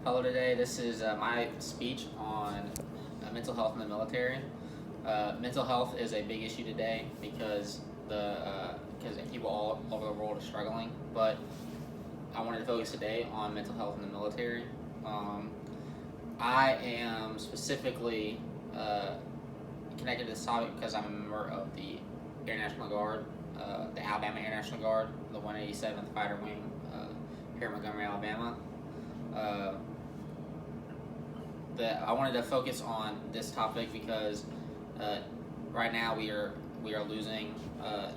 Hello today. This is my speech on mental health in the military. Mental health is a big issue today because people all over the world are struggling. But I wanted to focus today on mental health in the military. Um, I am specifically connected to this topic because I'm a member of the Air National Guard, the Alabama Air National Guard, the 187th Fighter Wing here in Montgomery, Alabama. Uh, that I wanted to focus on this topic because uh, right now we are losing a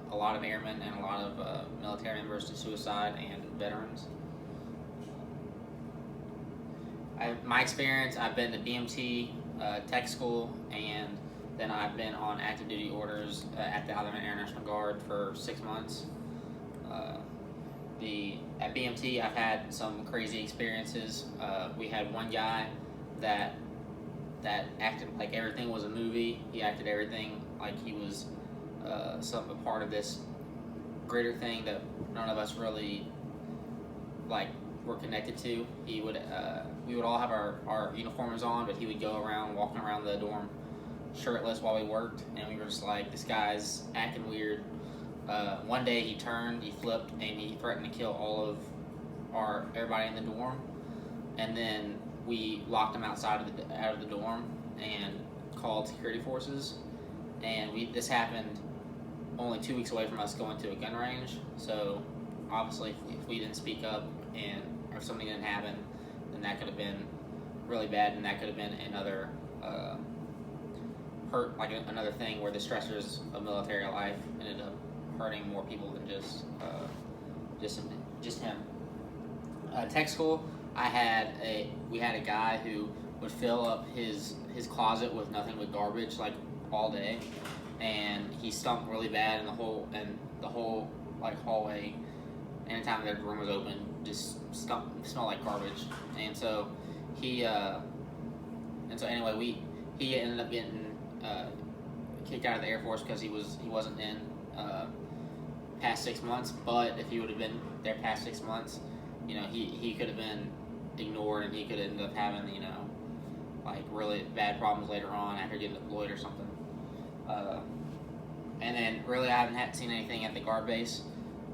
lot of airmen and a lot of military members to suicide and veterans. My experience, I've been to BMT, tech school, and then I've been on active duty orders at the Alabama Air National Guard for 6 months. Uh, at BMT, I've had some crazy experiences. We had one guy that acted like everything was a movie. He acted everything like he was a part of this greater thing that none of us really like were connected to. We would all have our uniforms on, but he would go around walking around the dorm shirtless while we worked, and we were just like, this guy's acting weird. One day he flipped, and he threatened to kill all of everybody in the dorm, and then we locked him out of the dorm and called security forces. And this happened only 2 weeks away from us going to a gun range. So obviously, if we didn't speak up or something didn't happen, then that could have been really bad, and that could have been another another thing where the stressors of military life ended up hurting more people than just him. Tech school, we had a guy who would fill up his closet with nothing but garbage like all day, and he stunk really bad, and the whole like hallway, anytime their room was open, just smelled like garbage. And so he anyway he ended up getting kicked out of the Air Force because he wasn't in past 6 months. But if he would have been there past 6 months, he could have been ignored, and he could end up having like really bad problems later on after getting deployed or something. And then really I haven't seen anything at the guard base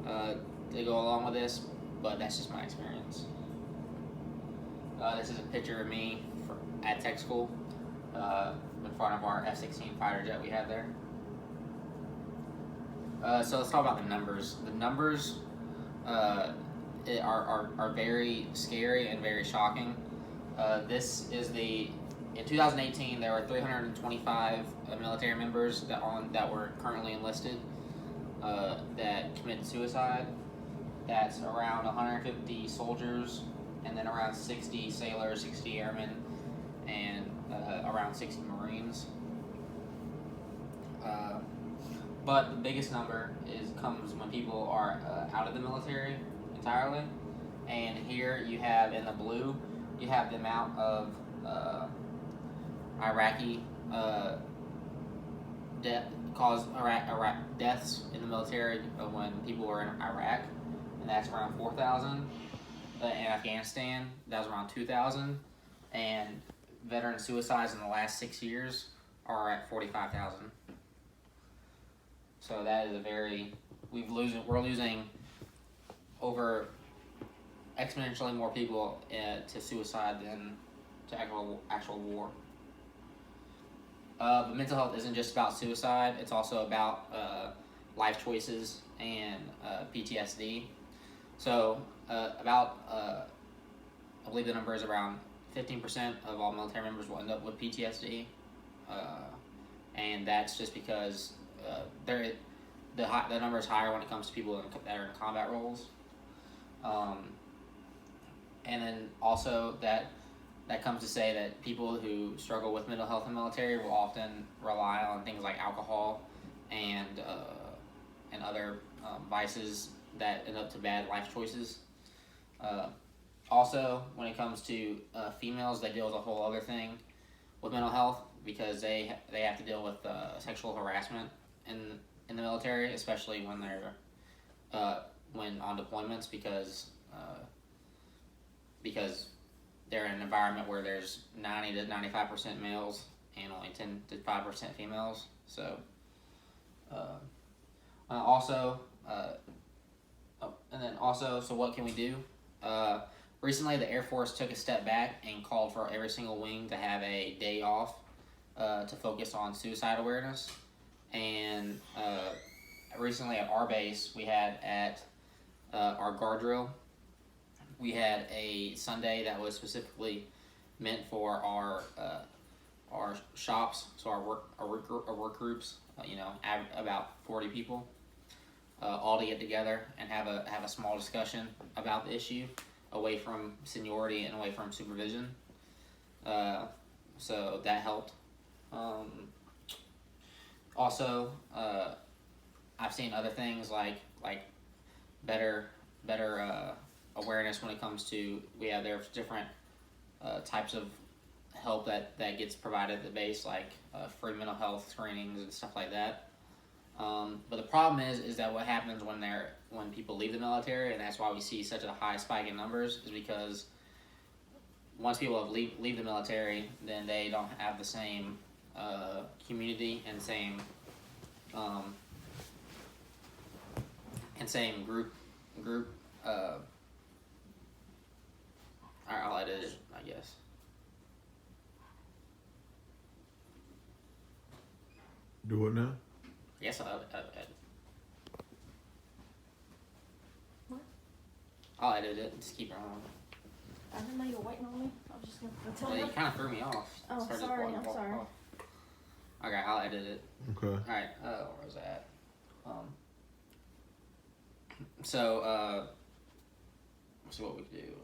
to go along with this, but that's just my experience. This is a picture of me at tech school in front of our F-16 fighter jet we had there. So let's talk about the numbers. The numbers are very scary and very shocking. In 2018, there were 325 military members that were currently enlisted that committed suicide. That's around 150 soldiers, and then around 60 sailors, 60 airmen, and around 60 Marines. But the biggest number comes when people are out of the military entirely. And here you have, in the blue, you have the amount of Iraqi deaths in the military when people were in Iraq, and that's around 4,000. In Afghanistan, that was around 2,000, and veteran suicides in the last 6 years are at 45,000. So that is we're losing over exponentially more people to suicide than to actual war. But mental health isn't just about suicide; it's also about life choices and PTSD. So I believe the number is around 15% of all military members will end up with PTSD, and that's just because the number is higher when it comes to people that are in combat roles. And then also that comes to say that people who struggle with mental health in the military will often rely on things like alcohol and other vices that end up to bad life choices. Also, when it comes to females, they deal with a whole other thing with mental health because they have to deal with sexual harassment in the military, especially when they're when on deployments, because because they're in an environment where there's 90 to 95% males and only 10 to 5% females. So, also, and then also, so what can we do? Recently, the Air Force took a step back and called for every single wing to have a day off to focus on suicide awareness. And recently at our base, we had at our guard drill, we had a Sunday that was specifically meant for our shops, so our work groups. About 40 people, all to get together and have a small discussion about the issue, away from seniority and away from supervision. So that helped. Also, I've seen other things like better awareness when it comes to there's different types of help that gets provided at the base, like free mental health screenings and stuff like that. But the problem is that what happens when people leave the military, and that's why we see such a high spike in numbers, is because once people leave the military, then they don't have the same community and same group. I'll edit it, I guess. Do it now? I guess I'll edit. What? I'll edit it. Just keep it on. I didn't know you were waiting on me. I was just gonna tell Well, you. you kind of threw me off. Oh, Started sorry. walking I'm off. sorry. Okay, I'll edit it. Okay. All right. Where was I at? So what we could do?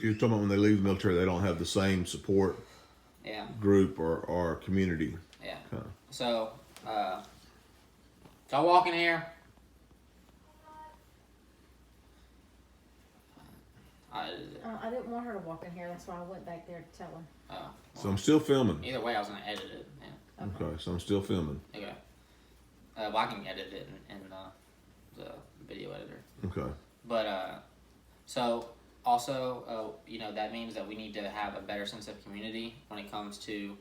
You're talking about when they leave the military, they don't have the same support Yeah. group or community. Yeah. Okay. So, y'all walk in here. I didn't want her to walk in here. That's why I went back there to tell her. Oh. So I'm still filming. Either way, I was gonna edit it. Yeah. Okay, so I'm still filming. Okay. Well, I can edit it in the video editor. Okay. But so also, that means that we need to have a better sense of community when it comes to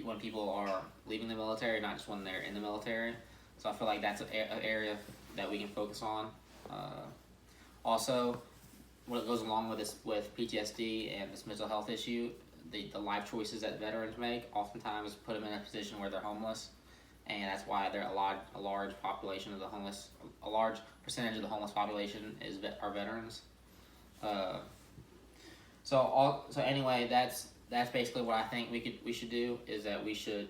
when people are leaving the military, not just when they're in the military. So I feel like that's an area that we can focus on. Also, what goes along with this, with PTSD and this mental health issue, the life choices that veterans make oftentimes put them in a position where they're homeless, and that's why a large population of the homeless, a large percentage of the homeless population are veterans. So anyway, that's basically what I think we should do, is that we should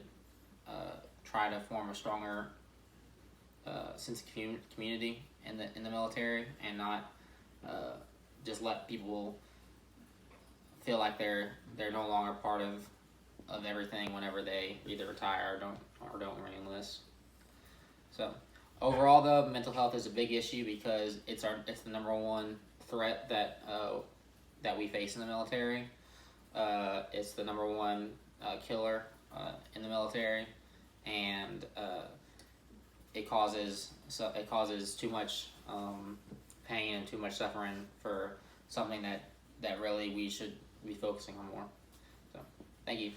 try to form a stronger sense of community in the military, and not just let people feel like they're no longer part of everything whenever they either retire or don't re-enlist. So overall, though, mental health is a big issue because it's the number one threat that we face in the military. It's the number one killer in the military, and it causes too much pain and too much suffering for something that really we should be focusing on more. So, thank you.